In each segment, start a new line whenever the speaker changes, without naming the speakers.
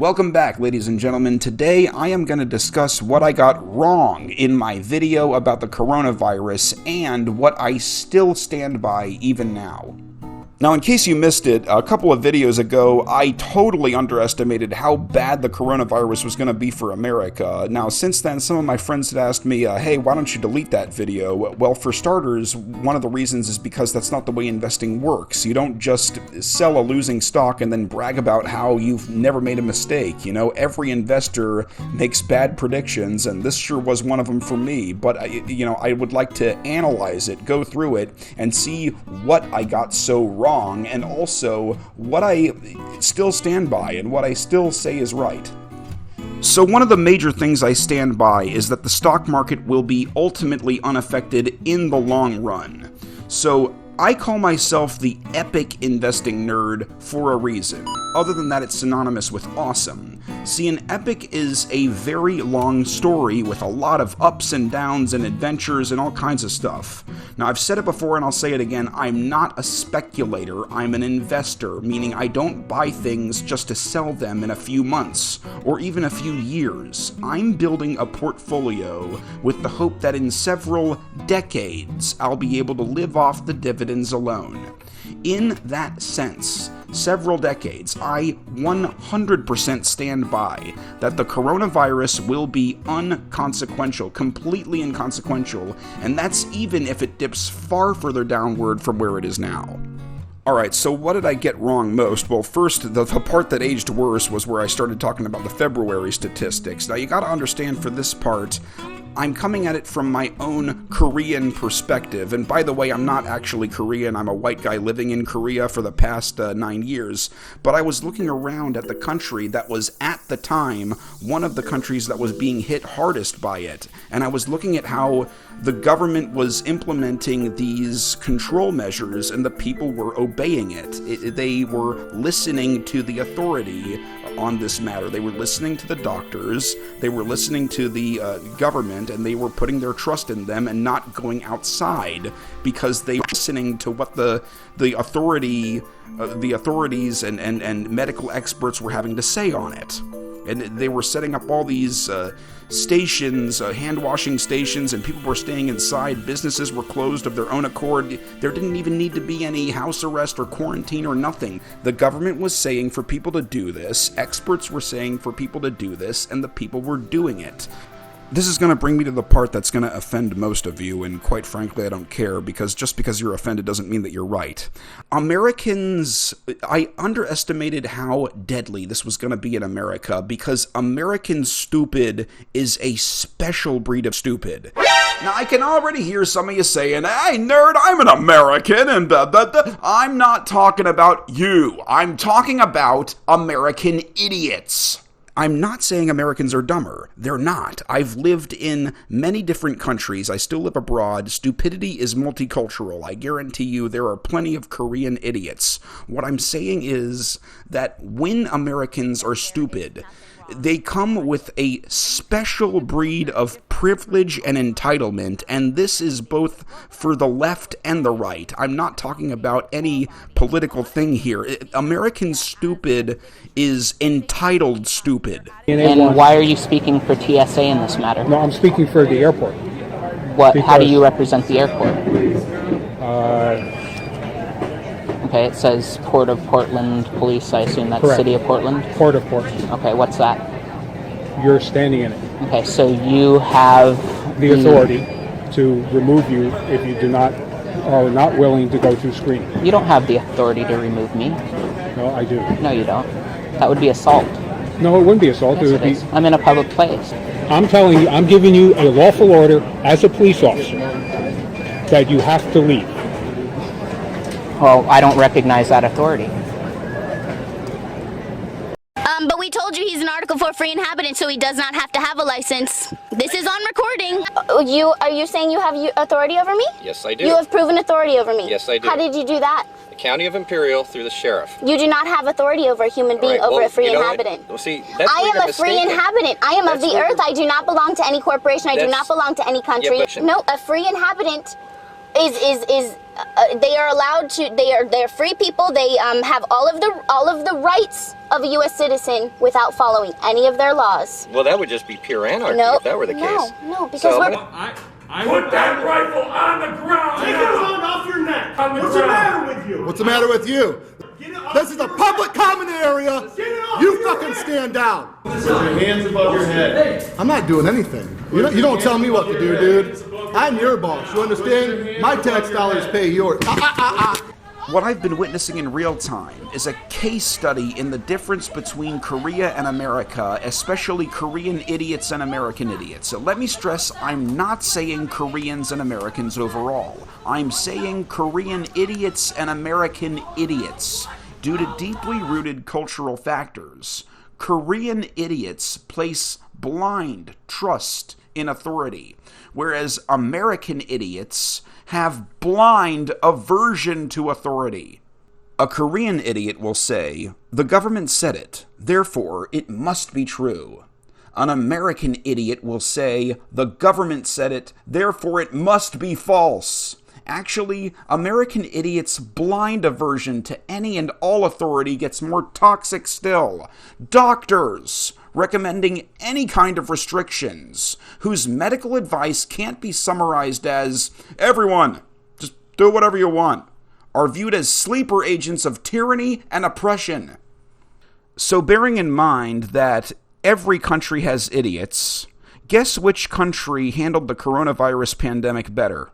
Welcome back, ladies and gentlemen. Today I am going to discuss what I got wrong in my video about the coronavirus and what I still stand by even now. Now, in case you missed it, a couple of videos ago, I totally underestimated how bad the coronavirus was going to be for America. Now, since then, some of my friends had asked me, hey, why don't you delete that video? Well, for starters, one of the reasons is because that's not the way investing works. You don't just sell a losing stock and then brag about how you've never made a mistake. You know, every investor makes bad predictions, and this sure was one of them for me. But, I would like to analyze it, go through it, and see what I got so wrong. And also what I still stand by and what I still say is right. So one of the major things I stand by is that the stock market will be ultimately unaffected in the long run. So I call myself the epic investing nerd for a reason. Other than that, it's synonymous with awesome. See, an epic is a very long story with a lot of ups and downs and adventures and all kinds of stuff. Now, I've said it before and I'll say it again, I'm not a speculator, I'm an investor, meaning I don't buy things just to sell them in a few months or even a few years. I'm building a portfolio with the hope that in several decades I'll be able to live off the dividends alone. In that sense, several decades, I 100% stand by that the coronavirus will be inconsequential, completely inconsequential, and that's even if it dips far further downward from where it is now. Alright, so what did I get wrong most? Well, first, the part that aged worse was where I started talking about the February statistics. Now, you gotta understand for this part, I'm coming at it from my own Korean perspective, and by the way, I'm not actually Korean, I'm a white guy living in Korea for the past 9 years, but I was looking around at the country that was at the time one of the countries that was being hit hardest by it, and I was looking at how the government was implementing these control measures and the people were obeying it. They were listening to the authority on this matter. They were listening to the doctors, they were listening to the government, and they were putting their trust in them and not going outside because they were listening to what the authorities and medical experts were having to say on it. And they were setting up all these stations, hand-washing stations, and people were staying inside. Businesses were closed of their own accord. There didn't even need to be any house arrest or quarantine or nothing. The government was saying for people to do this, experts were saying for people to do this, and the people were doing it. This is going to bring me to the part that's going to offend most of you, and quite frankly, I don't care, because just because you're offended doesn't mean that you're right. Americans, I underestimated how deadly this was going to be in America, because American stupid is a special breed of stupid. Now, I can already hear some of you saying, hey, nerd, I'm an American, and I'm not talking about you. I'm talking about American idiots. I'm not saying Americans are dumber. They're not. I've lived in many different countries. I still live abroad. Stupidity is multicultural. I guarantee you there are plenty of Korean idiots. What I'm saying is that when Americans are stupid, they come with a special breed of privilege and entitlement, and this is both for the left and the right. I'm not talking about any political thing here. American stupid is entitled stupid.
And why are you speaking for TSA in this matter?
No, I'm speaking for the airport.
How do you represent the airport? Okay, it says Port of Portland Police. I assume that's
Correct.
City of Portland?
Port of Portland.
Okay, what's that?
You're standing in it.
Okay, so you have
The authority to remove you if you are not willing to go through screening.
You don't have the authority to remove me.
No, I do.
No, you don't. That would be assault.
No, it wouldn't be assault.
Yes,
It would
it is. I'm in a public place.
I'm telling you, I'm giving you a lawful order as a police officer that you have to leave.
Well, I don't recognize that authority.
But we told you he's an Article 4 free inhabitant, so he does not have to have a license. This is on recording. Are you saying you have authority over me?
Yes, I do.
You have proven authority over me.
Yes, I do.
How did you do that?
The County of Imperial through the sheriff.
You do not have authority over a human being, over a free inhabitant.
Well, see, that's
I
where
am
you're
a free
mistaken.
inhabitant. I am of
That's
the
where
earth. I do not belong to any corporation. I do not belong to any country.
Yeah, but-
No, a free inhabitant is they are allowed to. They're free people. They have all of the rights of a U.S. citizen without following any of their laws.
Well, that would just be pure anarchy if that were the case.
No, because
So-
we're.
Put that rifle on the ground! Take his arm off your neck! What's the matter with you?
What's the matter with you? This is a public common area. You fucking stand down.
Put your hands above your head.
I'm not doing anything. You don't tell me what to do, dude. I'm your boss. You understand? My tax dollars pay yours.
What I've been witnessing in real time is a case study in the difference between Korea and America, especially Korean idiots and American idiots. So let me stress, I'm not saying Koreans and Americans overall. I'm saying Korean idiots and American idiots. Due to deeply rooted cultural factors, Korean idiots place blind trust in authority, whereas American idiots have blind aversion to authority. A Korean idiot will say, "The government said it, therefore it must be true." An American idiot will say, "The government said it, therefore it must be false." Actually, American idiots' blind aversion to any and all authority gets more toxic still. Doctors recommending any kind of restrictions, whose medical advice can't be summarized as, "Everyone, just do whatever you want," are viewed as sleeper agents of tyranny and oppression. So bearing in mind that every country has idiots, guess which country handled the coronavirus pandemic better?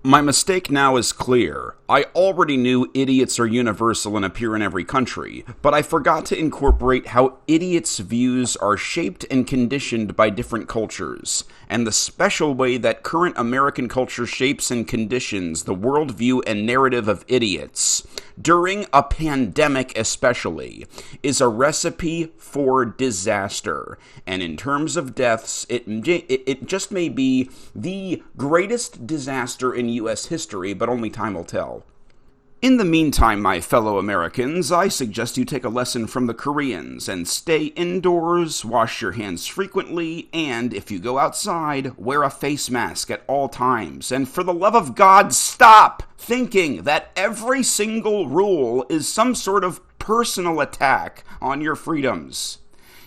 My mistake now is clear. I already knew idiots are universal and appear in every country, but I forgot to incorporate how idiots' views are shaped and conditioned by different cultures, and the special way that current American culture shapes and conditions the worldview and narrative of idiots, during a pandemic especially, is a recipe for disaster. And in terms of deaths, it just may be the greatest disaster in U.S. history, but only time will tell. In the meantime, my fellow Americans, I suggest you take a lesson from the Koreans and stay indoors, wash your hands frequently, and if you go outside, wear a face mask at all times. And for the love of God, stop thinking that every single rule is some sort of personal attack on your freedoms.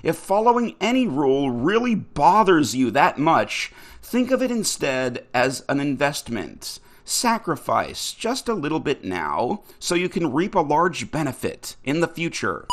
If following any rule really bothers you that much, think of it instead as an investment. Sacrifice just a little bit now so you can reap a large benefit in the future.